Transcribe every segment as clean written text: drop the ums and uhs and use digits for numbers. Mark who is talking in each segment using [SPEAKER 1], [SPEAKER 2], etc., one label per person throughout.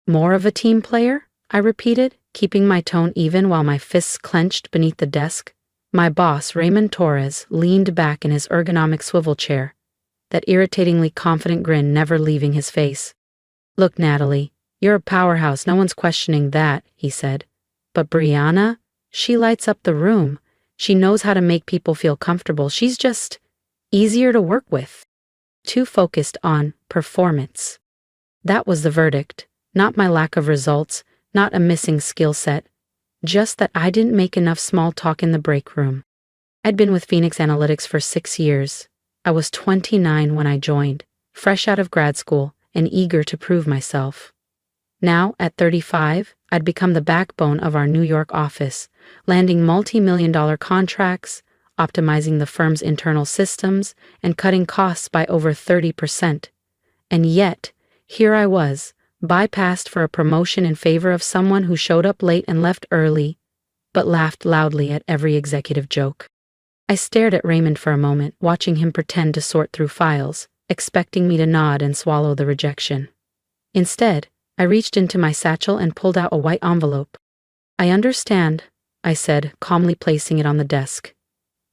[SPEAKER 1] More of a team player? I repeated, keeping my tone even while my fists clenched beneath the desk. My boss, Raymond Torres, leaned back in his ergonomic swivel chair, that irritatingly confident grin never leaving his face. Look, Natalie, you're a powerhouse, no one's questioning that, he said. But Brianna, she lights up the room. She knows how to make people feel comfortable. She's just easier to work with. Too focused on performance. That was the verdict, not my lack of results, not a missing skill set, just that I didn't make enough small talk in the break room. I'd been with Phoenix Analytics for 6 years. I was 29 when I joined, fresh out of grad school and eager to prove myself. Now, at 35, I'd become the backbone of our New York office, landing multi-million-dollar contracts, optimizing the firm's internal systems, and cutting costs by over 30%. And yet, here I was, bypassed for a promotion in favor of someone who showed up late and left early, but laughed loudly at every executive joke. I stared at Raymond for a moment, watching him pretend to sort through files, expecting me to nod and swallow the rejection. Instead, I reached into my satchel and pulled out a white envelope. I understand, I said, calmly placing it on the desk.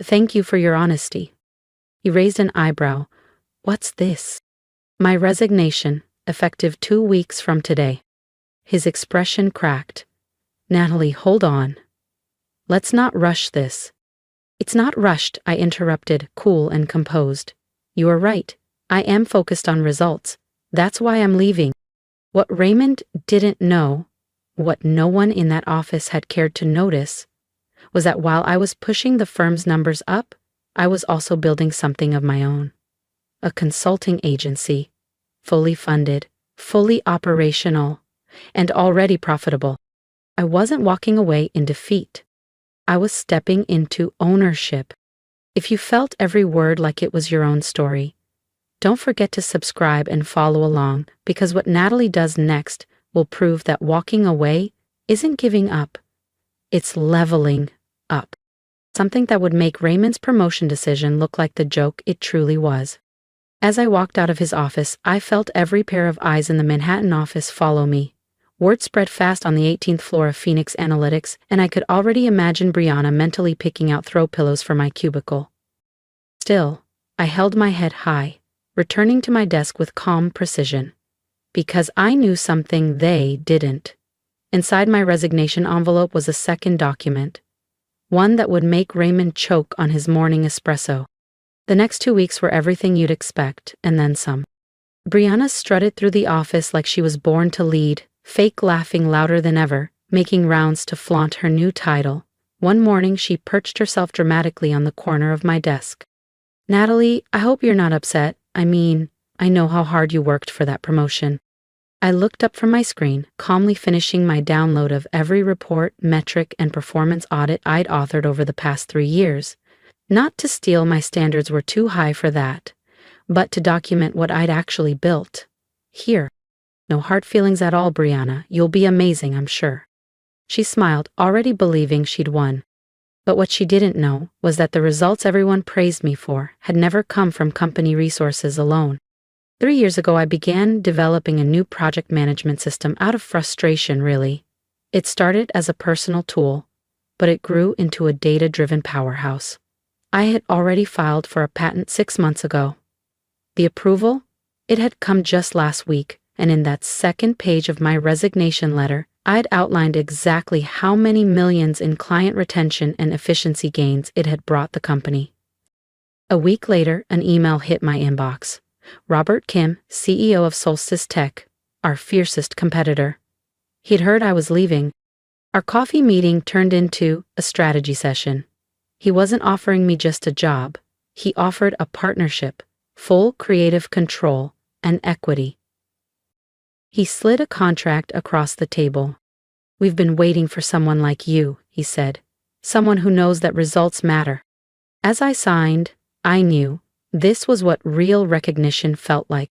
[SPEAKER 1] Thank you for your honesty. He raised an eyebrow. What's this? My resignation, effective 2 weeks from today. His expression cracked. Natalie, hold on. Let's not rush this. It's not rushed, I interrupted, cool and composed. You are right. I am focused on results. That's why I'm leaving. What Raymond didn't know, what no one in that office had cared to notice, was that while I was pushing the firm's numbers up, I was also building something of my own. A consulting agency, fully funded, fully operational, and already profitable. I wasn't walking away in defeat. I was stepping into ownership. If you felt every word like it was your own story, don't forget to subscribe and follow along, because what Natalie does next will prove that walking away isn't giving up. It's leveling up. Something that would make Raymond's promotion decision look like the joke it truly was. As I walked out of his office, I felt every pair of eyes in the Manhattan office follow me. Word spread fast on the 18th floor of Phoenix Analytics, and I could already imagine Brianna mentally picking out throw pillows for my cubicle. Still, I held my head high, returning to my desk with calm precision. Because I knew something they didn't. Inside my resignation envelope was a second document. One that would make Raymond choke on his morning espresso. The next 2 weeks were everything you'd expect, and then some. Brianna strutted through the office like she was born to lead, fake laughing louder than ever, making rounds to flaunt her new title. One morning she perched herself dramatically on the corner of my desk. Natalie, I hope you're not upset. I know how hard you worked for that promotion. I looked up from my screen, calmly finishing my download of every report, metric, and performance audit I'd authored over the past 3 years. Not to steal, my standards were too high for that, but to document what I'd actually built. Here. No hard feelings at all, Brianna. You'll be amazing, I'm sure. She smiled, already believing she'd won. But what she didn't know was that the results everyone praised me for had never come from company resources alone. 3 years ago, I began developing a new project management system out of frustration, really. It started as a personal tool, but it grew into a data-driven powerhouse. I had already filed for a patent 6 months ago. The approval? It had come just last week, and in that second page of my resignation letter, I'd outlined exactly how many millions in client retention and efficiency gains it had brought the company. A week later, an email hit my inbox. Robert Kim, CEO of Solstice Tech, our fiercest competitor. He'd heard I was leaving. Our coffee meeting turned into a strategy session. He wasn't offering me just a job. He offered a partnership, full creative control, and equity. He slid a contract across the table. We've been waiting for someone like you, he said. Someone who knows that results matter. As I signed, I knew this was what real recognition felt like.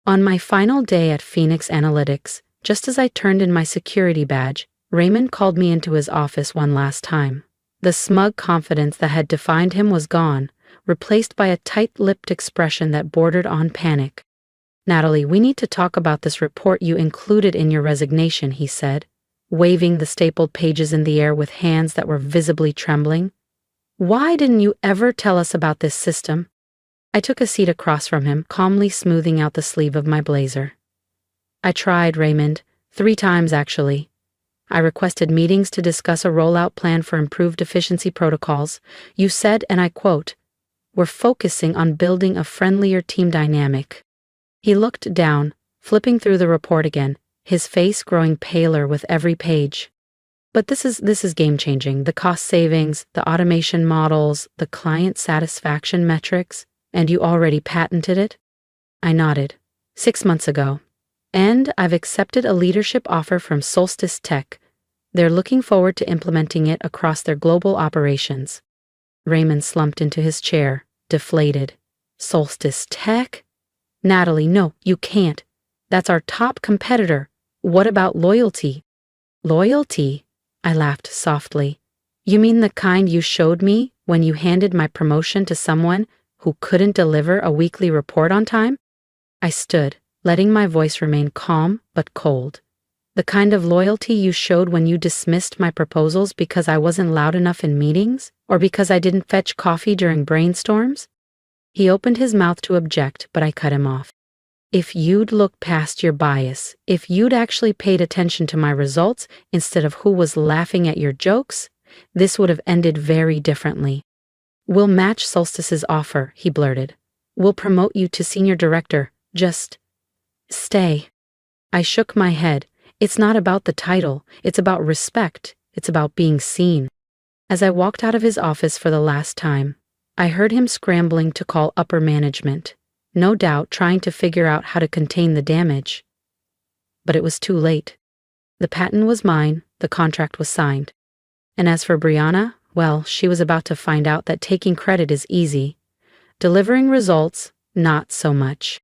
[SPEAKER 1] On my final day at Phoenix Analytics, just as I turned in my security badge, Raymond called me into his office one last time. The smug confidence that had defined him was gone, replaced by a tight-lipped expression that bordered on panic. Natalie, we need to talk about this report you included in your resignation, he said, waving the stapled pages in the air with hands that were visibly trembling. Why didn't you ever tell us about this system? I took a seat across from him, calmly smoothing out the sleeve of my blazer. I tried, Raymond, 3 times actually. I requested meetings to discuss a rollout plan for improved efficiency protocols. You said, and I quote, "We're focusing on building a friendlier team dynamic." He looked down, flipping through the report again, his face growing paler with every page. But this is game-changing. The cost savings, the automation models, the client satisfaction metrics, and you already patented it? I nodded. 6 months ago. And I've accepted a leadership offer from Solstice Tech. They're looking forward to implementing it across their global operations. Raymond slumped into his chair, deflated. Solstice Tech? Natalie, no, you can't. That's our top competitor. What about loyalty? Loyalty? I laughed softly. You mean the kind you showed me when you handed my promotion to someone who couldn't deliver a weekly report on time? I stood, letting my voice remain calm but cold. The kind of loyalty you showed when you dismissed my proposals because I wasn't loud enough in meetings, or because I didn't fetch coffee during brainstorms? He opened his mouth to object, but I cut him off. If you'd looked past your bias, if you'd actually paid attention to my results instead of who was laughing at your jokes, this would have ended very differently. We'll match Solstice's offer, he blurted. We'll promote you to senior director. Just stay. I shook my head. It's not about the title. It's about respect. It's about being seen. As I walked out of his office for the last time, I heard him scrambling to call upper management, no doubt trying to figure out how to contain the damage. But it was too late. The patent was mine, the contract was signed. And as for Brianna, well, she was about to find out that taking credit is easy. Delivering results, not so much.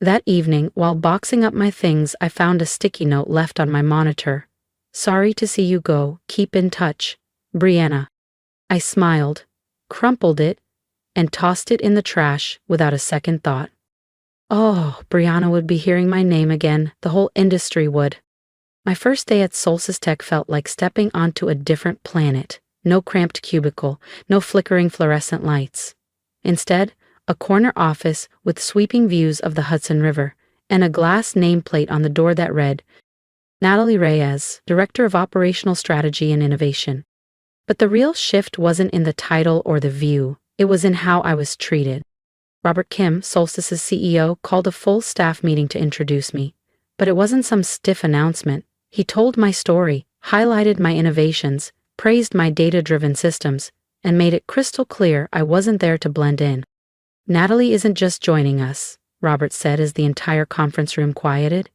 [SPEAKER 1] That evening, while boxing up my things, I found a sticky note left on my monitor. Sorry to see you go. Keep in touch. Brianna. I smiled, crumpled it, and tossed it in the trash without a second thought. Oh, Brianna would be hearing my name again. The whole industry would. My first day at Solstice Tech felt like stepping onto a different planet. No cramped cubicle, no flickering fluorescent lights. Instead, a corner office with sweeping views of the Hudson River, and a glass nameplate on the door that read, Natalie Reyes, Director of Operational Strategy and Innovation. But the real shift wasn't in the title or the view, it was in how I was treated. Robert Kim, Solstice's CEO, called a full staff meeting to introduce me. But it wasn't some stiff announcement. He told my story, highlighted my innovations, praised my data-driven systems, and made it crystal clear I wasn't there to blend in. Natalie isn't just joining us, Robert said as the entire conference room quieted.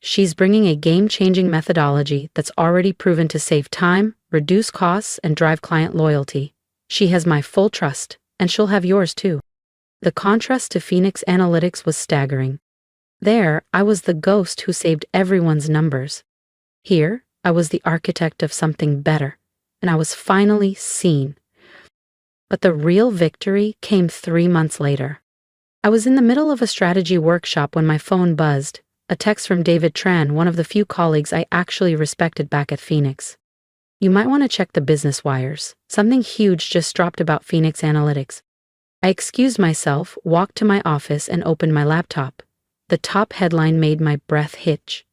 [SPEAKER 1] She's bringing a game-changing methodology that's already proven to save time, reduce costs, and drive client loyalty. She has my full trust, and she'll have yours too. The contrast to Phoenix Analytics was staggering. There, I was the ghost who saved everyone's numbers. Here, I was the architect of something better, and I was finally seen. But the real victory came 3 months later. I was in the middle of a strategy workshop when my phone buzzed, a text from David Tran, one of the few colleagues I actually respected back at Phoenix. You might want to check the business wires. Something huge just dropped about Phoenix Analytics. I excused myself, walked to my office, and opened my laptop. The top headline made my breath hitch.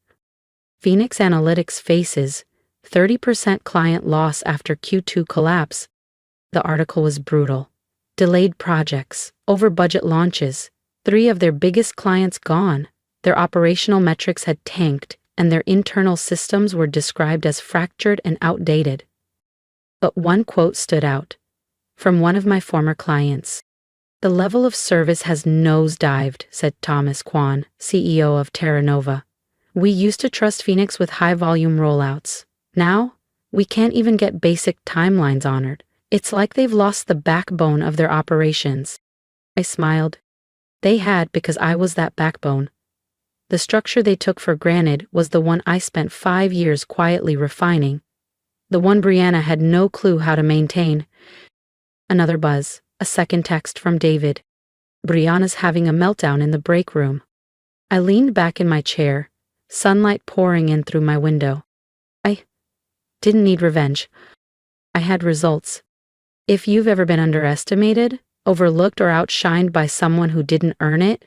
[SPEAKER 1] Phoenix Analytics faces 30% client loss after Q2 collapse. The article was brutal. Delayed projects, over-budget launches, 3 of their biggest clients gone. Their operational metrics had tanked, and their internal systems were described as fractured and outdated. But one quote stood out. From one of my former clients. The level of service has nosedived, said Thomas Kwan, CEO of Terra Nova. We used to trust Phoenix with high-volume rollouts. Now, we can't even get basic timelines honored. It's like they've lost the backbone of their operations. I smiled. They had, because I was that backbone. The structure they took for granted was the one I spent 5 years quietly refining. The one Brianna had no clue how to maintain. Another buzz, a second text from David. Brianna's having a meltdown in the break room. I leaned back in my chair, sunlight pouring in through my window. I didn't need revenge. I had results. If you've ever been underestimated, overlooked, or outshined by someone who didn't earn it,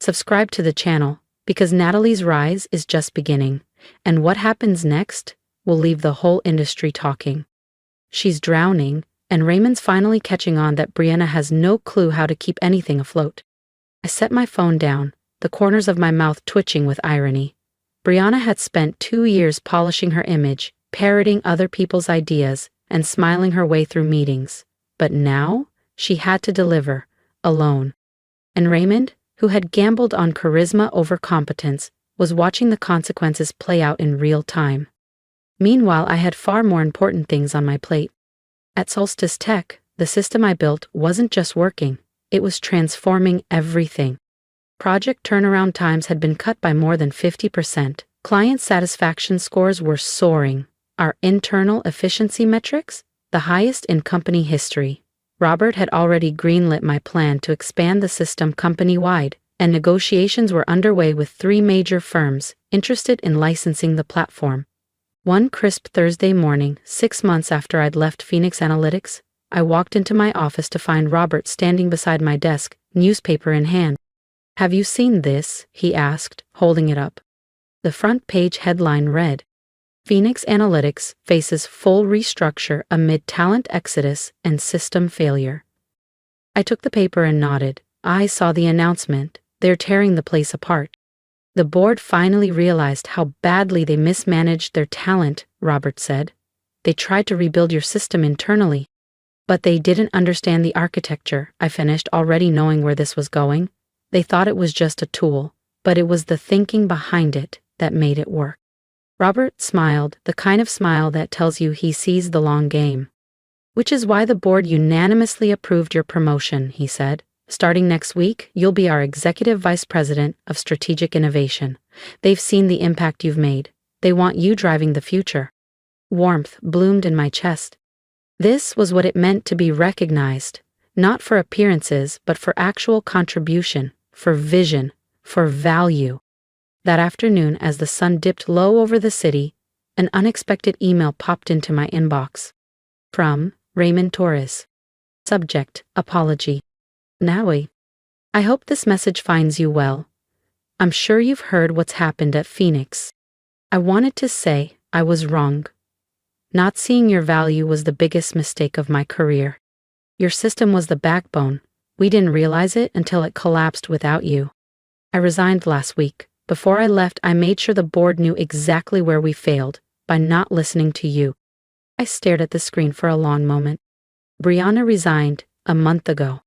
[SPEAKER 1] subscribe to the channel, because Natalie's rise is just beginning, and what happens next will leave the whole industry talking. She's drowning, and Raymond's finally catching on that Brianna has no clue how to keep anything afloat. I set my phone down, the corners of my mouth twitching with irony. Brianna had spent 2 years polishing her image, parroting other people's ideas, and smiling her way through meetings. But now, she had to deliver, alone. And Raymond, who had gambled on charisma over competence, was watching the consequences play out in real time. Meanwhile, I had far more important things on my plate. At Solstice Tech, the system I built wasn't just working, it was transforming everything. Project turnaround times had been cut by more than 50%. Client satisfaction scores were soaring. Our internal efficiency metrics, the highest in company history. Robert had already greenlit my plan to expand the system company-wide, and negotiations were underway with 3 major firms interested in licensing the platform. One crisp Thursday morning, 6 months after I'd left Phoenix Analytics, I walked into my office to find Robert standing beside my desk, newspaper in hand. "Have you seen this?" he asked, holding it up. The front page headline read, "Phoenix Analytics faces full restructure amid talent exodus and system failure." I took the paper and nodded. I saw the announcement. They're tearing the place apart. "The board finally realized how badly they mismanaged their talent," Robert said. "They tried to rebuild your system internally. But they didn't understand the architecture," I finished, already knowing where this was going. "They thought it was just a tool, but it was the thinking behind it that made it work." Robert smiled, the kind of smile that tells you he sees the long game. "Which is why the board unanimously approved your promotion," he said. "Starting next week, you'll be our Executive Vice President of Strategic Innovation. They've seen the impact you've made. They want you driving the future." Warmth bloomed in my chest. This was what it meant to be recognized, not for appearances, but for actual contribution, for vision, for value. That afternoon, as the sun dipped low over the city, an unexpected email popped into my inbox. From Raymond Torres. Subject, apology. "Natalie, I hope this message finds you well. I'm sure you've heard what's happened at Phoenix. I wanted to say I was wrong. Not seeing your value was the biggest mistake of my career. Your system was the backbone. We didn't realize it until it collapsed without you. I resigned last week. Before I left, I made sure the board knew exactly where we failed, by not listening to you." I stared at the screen for a long moment. Brianna resigned a month ago.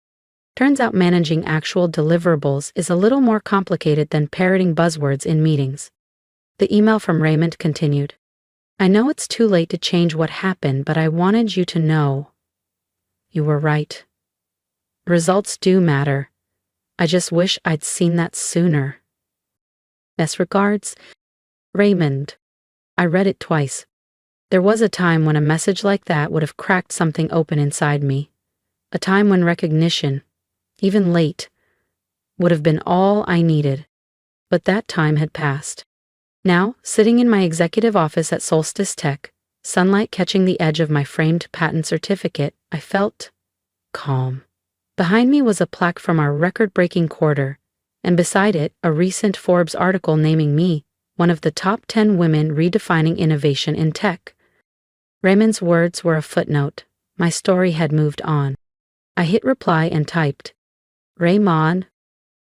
[SPEAKER 1] Turns out managing actual deliverables is a little more complicated than parroting buzzwords in meetings. The email from Raymond continued. "I know it's too late to change what happened, but I wanted you to know you were right. Results do matter. I just wish I'd seen that sooner. Best regards, Raymond." I read it twice. There was a time when a message like that would have cracked something open inside me. A time when recognition, even late, would have been all I needed. But that time had passed. Now, sitting in my executive office at Solstice Tech, sunlight catching the edge of my framed patent certificate, I felt calm. Behind me was a plaque from our record-breaking quarter, and beside it, a recent Forbes article naming me one of the top 10 women redefining innovation in tech. Raymond's words were a footnote. My story had moved on. I hit reply and typed, "Raymond,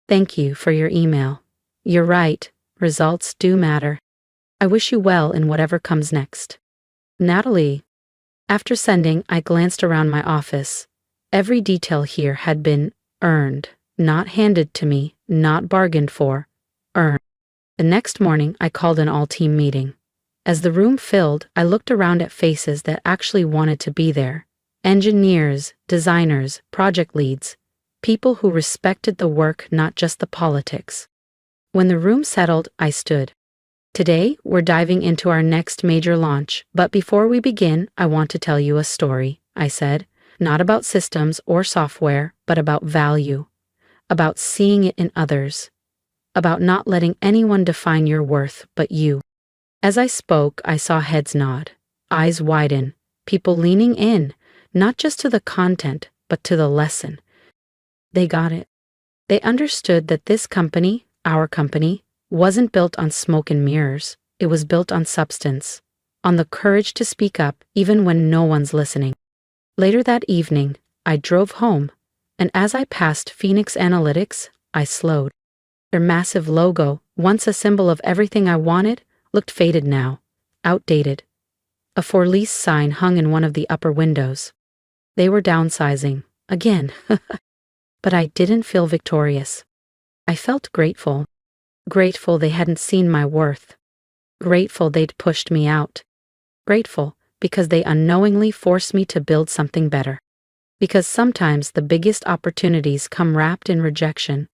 [SPEAKER 1] thank you for your email. You're right, results do matter. I wish you well in whatever comes next. Natalie." After sending, I glanced around my office. Every detail here had been earned, not handed to me, not bargained for, earned. The next morning, I called an all-team meeting. As the room filled, I looked around at faces that actually wanted to be there. Engineers, designers, project leads, people who respected the work, not just the politics. When the room settled, I stood. "Today, we're diving into our next major launch, but before we begin, I want to tell you a story," I said. "Not about systems or software, but about value. About seeing it in others. about not letting anyone define your worth but you. As I spoke, I saw heads nod, eyes widen, people leaning in, not just to the content, but to the lesson. They got it. They understood that this company, our company, wasn't built on smoke and mirrors. It was built on substance, on the courage to speak up even when no one's listening. Later that evening, I drove home, and as I passed Phoenix Analytics, I slowed. Their massive logo, once a symbol of everything I wanted, looked faded now, outdated. A for lease sign hung in one of the upper windows. They were downsizing, again. But I didn't feel victorious. I felt grateful. Grateful they hadn't seen my worth. Grateful they'd pushed me out. Grateful because they unknowingly forced me to build something better. Because sometimes the biggest opportunities come wrapped in rejection.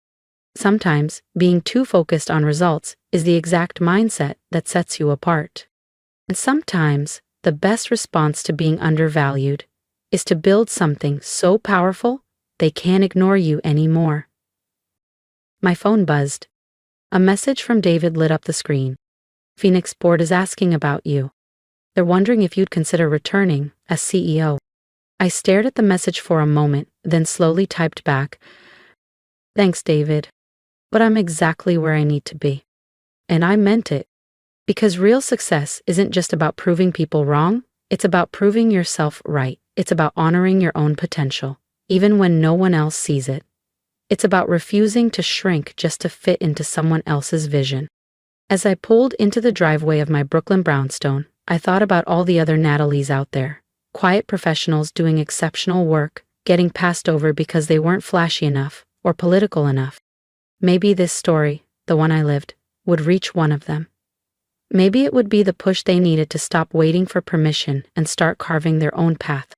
[SPEAKER 1] Sometimes being too focused on results is the exact mindset that sets you apart. And sometimes the best response to being undervalued is to build something so powerful they can't ignore you anymore. My phone buzzed. A message from David lit up the screen. Phoenix Board is asking about you. They're wondering if you'd consider returning as CEO. I stared at the message for a moment, then slowly typed back, "Thanks, David, but I'm exactly where I need to be." And I meant it. Because real success isn't just about proving people wrong, it's about proving yourself right. It's about honoring your own potential, even when no one else sees it. It's about refusing to shrink just to fit into someone else's vision. As I pulled into the driveway of my Brooklyn brownstone, I thought about all the other Natalies out there, quiet professionals doing exceptional work, getting passed over because they weren't flashy enough or political enough. Maybe this story, the one I lived, would reach one of them. Maybe it would be the push they needed to stop waiting for permission and start carving their own path.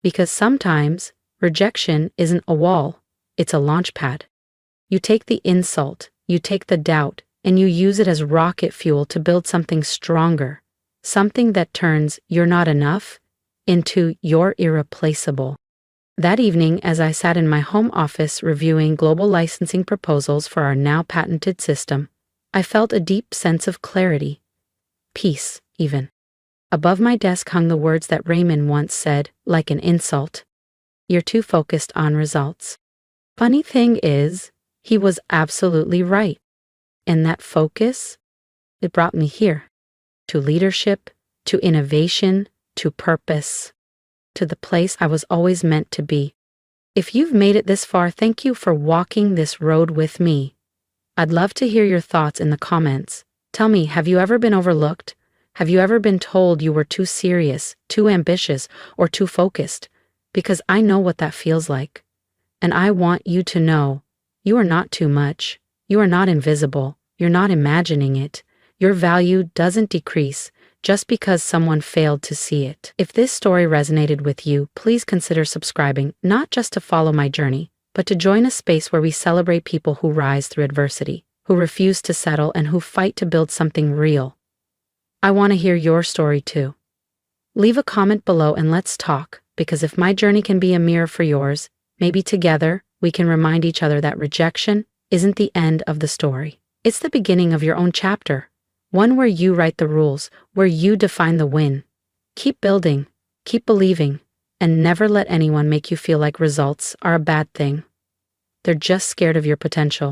[SPEAKER 1] Because sometimes, rejection isn't a wall, it's a launch pad. You take the insult, you take the doubt, and you use it as rocket fuel to build something stronger, something that turns "you're not enough" into "you're irreplaceable." That evening, as I sat in my home office reviewing global licensing proposals for our now patented system, I felt a deep sense of clarity. Peace, even. Above my desk hung the words that Raymond once said, like an insult. "You're too focused on results." Funny thing is, he was absolutely right. And that focus, it brought me here. To leadership, to innovation, to purpose, to the place I was always meant to be. If you've made it this far, thank you for walking this road with me. I'd love to hear your thoughts in the comments. Tell me, have you ever been overlooked? Have you ever been told you were too serious, too ambitious, or too focused? Because I know what that feels like. And I want you to know, you are not too much. You are not invisible. You're not imagining it. Your value doesn't decrease just because someone failed to see it. If this story resonated with you, please consider subscribing, not just to follow my journey, but to join a space where we celebrate people who rise through adversity, who refuse to settle, and who fight to build something real. I want to hear your story too. Leave a comment below and let's talk, because if my journey can be a mirror for yours, maybe together we can remind each other that rejection isn't the end of the story. It's the beginning of your own chapter, one where you write the rules, where you define the win. Keep building, keep believing, and never let anyone make you feel like results are a bad thing. They're just scared of your potential.